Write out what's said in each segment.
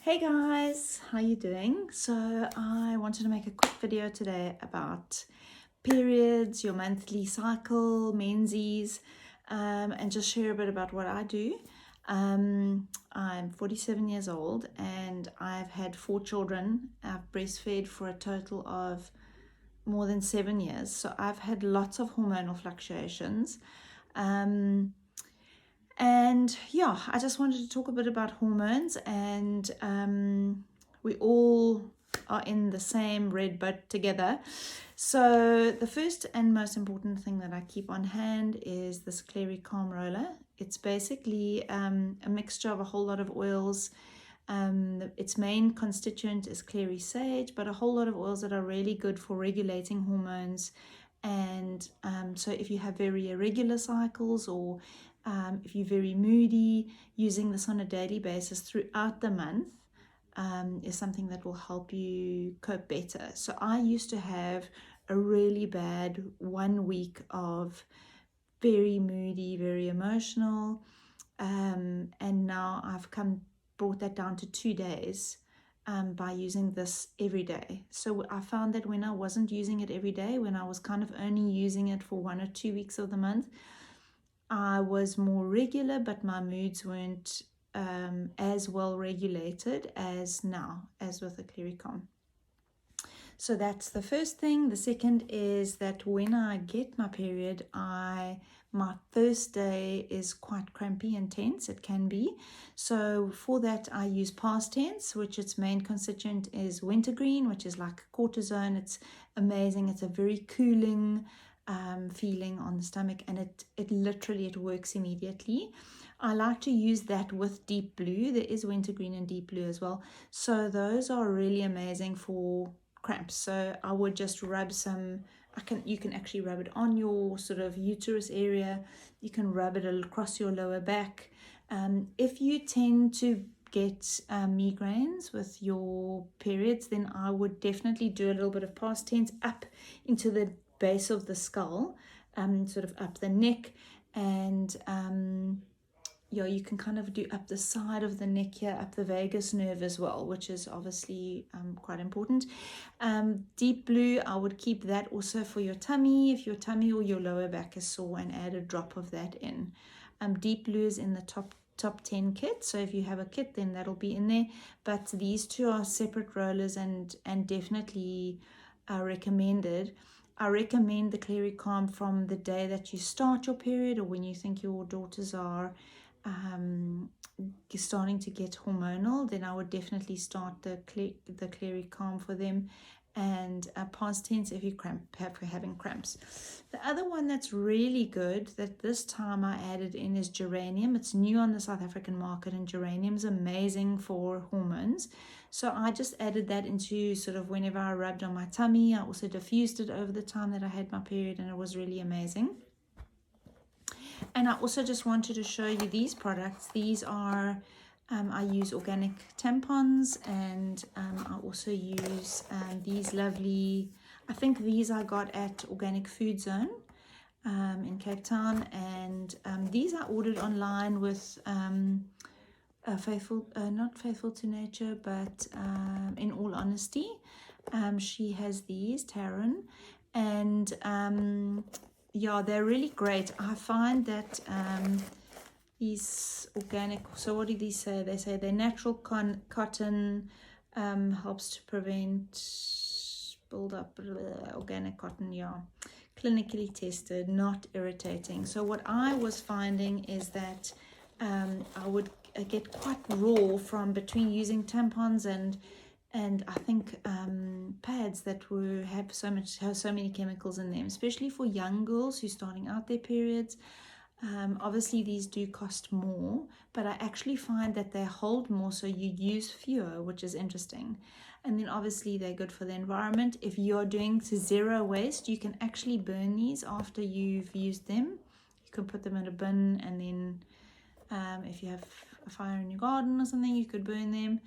Hey guys, how you doing? So I wanted to make a quick video today about periods, your monthly cycle, menses, and just share a bit about what I do. I'm 47 years old and I've had 4 children. I've breastfed for a total of more than 7 years. So I've had lots of hormonal fluctuations. And yeah, I just wanted to talk a bit about hormones, and we all are in the same red boat together. So the first and most important thing that I keep on hand is this Clary Calm roller. It's basically a mixture of a whole lot of oils. Its main constituent is clary sage, but a whole lot of oils that are really good for regulating hormones. And so if you have very irregular cycles, or if you're very moody, using this on a daily basis throughout the month is something that will help you cope better. So I used to have a really bad 1 week of very moody, very emotional, and now I've brought that down to 2 days by using this every day. So I found that when I wasn't using it every day, when I was kind of only using it for 1 or 2 weeks of the month, I was more regular, but my moods weren't as well regulated as now, as with the Clary Calm. So that's the first thing. The second is that when I get my period, my first day is quite crampy and tense. It can be. So for that, I use past tense, which its main constituent is wintergreen, which is like cortisone. It's amazing. It's a very cooling feeling on the stomach, and it literally works immediately. I like to use that with deep blue. There is wintergreen and deep blue as well. So those are really amazing for cramps. So I would just rub some, you can actually rub it on your sort of uterus area. You can rub it across your lower back. If you tend to get migraines with your periods, then I would definitely do a little bit of past tense up into the base of the skull, sort of up the neck, and you can kind of do up the side of the neck here, up the vagus nerve as well, which is obviously quite important. Deep blue, I would keep that also for your tummy, if your tummy or your lower back is sore, and add a drop of that in. Deep blue is in the top 10 kit, so if you have a kit, then that'll be in there. But these two are separate rollers and definitely recommended. I recommend the Clary Calm from the day that you start your period, or when you think your daughters are starting to get hormonal, then I would definitely start the Clary Calm for them, and past tense if you having cramps. The other one that's really good that this time I added in is geranium. It's new on the South African market, and geranium's amazing for hormones. So I just added that into sort of whenever I rubbed on my tummy. I also diffused it over the time that I had my period, and it was really amazing. And I also just wanted to show you these products. These are, I use organic tampons, and I also use these lovely, I think these I got at Organic Food Zone in Cape Town. And these I ordered online with not Faithful to Nature, but In All Honesty. She has these, Taryn, and yeah, they're really great. I find that these organic, so what do these say? They say they're natural cotton, helps to prevent build up, organic cotton, yeah, clinically tested, not irritating. So what I was finding is that I would get quite raw from between using tampons and I think pads that have so many chemicals in them, especially for young girls who are starting out their periods. Obviously these do cost more, but I actually find that they hold more, so you use fewer, which is interesting. And then obviously they're good for the environment. If you're doing zero waste, you can actually burn these after you've used them. You can put them in a bin, and then if you have a fire in your garden or something, you could burn them.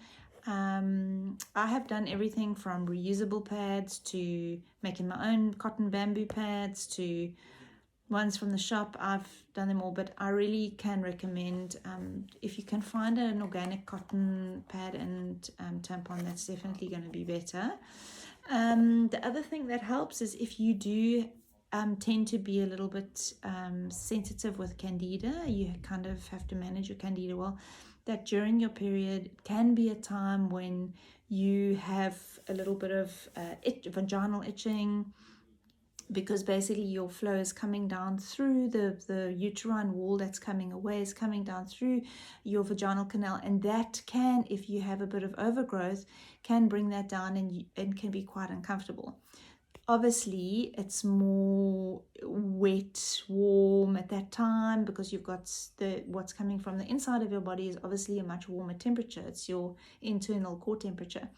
I have done everything from reusable pads to making my own cotton bamboo pads to ones from the shop. I've done them all, but I really can recommend, if you can find an organic cotton pad and different tampon, that's definitely going to be better. The other thing that helps is if you do tend to be a little bit sensitive with candida, you kind of have to manage your candida well, that during your period can be a time when you have a little bit of vaginal itching, because basically your flow is coming down through the uterine wall that's coming away, is coming down through your vaginal canal, and that can, if you have a bit of overgrowth, can bring that down and can be quite uncomfortable. Obviously, it's more wet, warm at that time because you've got what's coming from the inside of your body is obviously a much warmer temperature. It's your internal core temperature.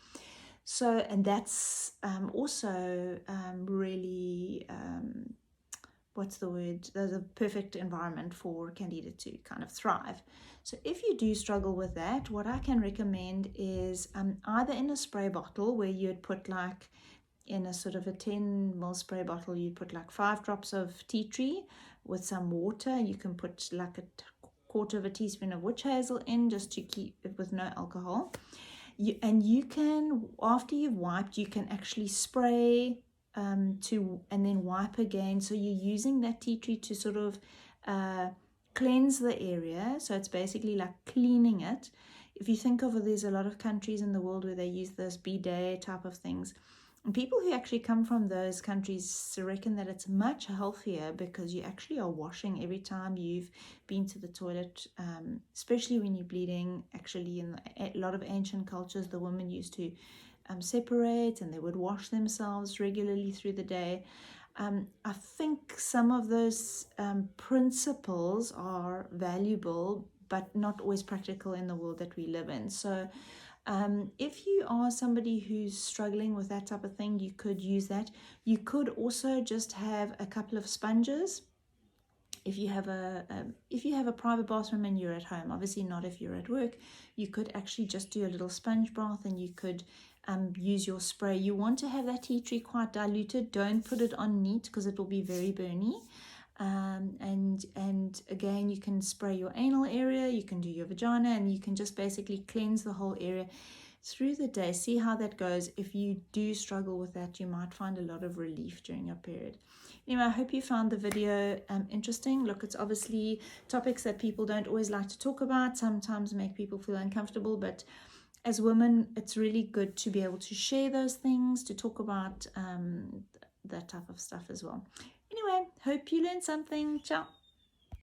So, and that's also really, what's the word? There's a perfect environment for candida to kind of thrive. So if you do struggle with that, what I can recommend is either in a spray bottle where you'd put like, in a sort of a 10 ml spray bottle, you put like 5 drops of tea tree with some water. You can put like a quarter of a teaspoon of witch hazel in, just to keep it with no alcohol. You can, after you've wiped, you can actually spray and then wipe again. So you're using that tea tree to sort of cleanse the area. So it's basically like cleaning it. If you think of it, there's a lot of countries in the world where they use those bidet type of things. And people who actually come from those countries reckon that it's much healthier because you actually are washing every time you've been to the toilet, especially when you're bleeding. Actually, in a lot of ancient cultures, the women used to separate and they would wash themselves regularly through the day. I think some of those principles are valuable, but not always practical in the world that we live in. So if you are somebody who's struggling with that type of thing, you could use that. You could also just have a couple of sponges. If you have a private bathroom and you're at home, obviously not if you're at work, you could actually just do a little sponge bath, and you could use your spray. You want to have that tea tree quite diluted. Don't put it on neat because it will be very burny. And again, you can spray your anal area, you can do your vagina, and you can just basically cleanse the whole area through the day. See how that goes. If you do struggle with that, you might find a lot of relief during your period. Anyway, I hope you found the video interesting. Look, it's obviously topics that people don't always like to talk about, sometimes make people feel uncomfortable, but as women, it's really good to be able to share those things, to talk about that type of stuff as well. Anyway, hope you learned something. Ciao.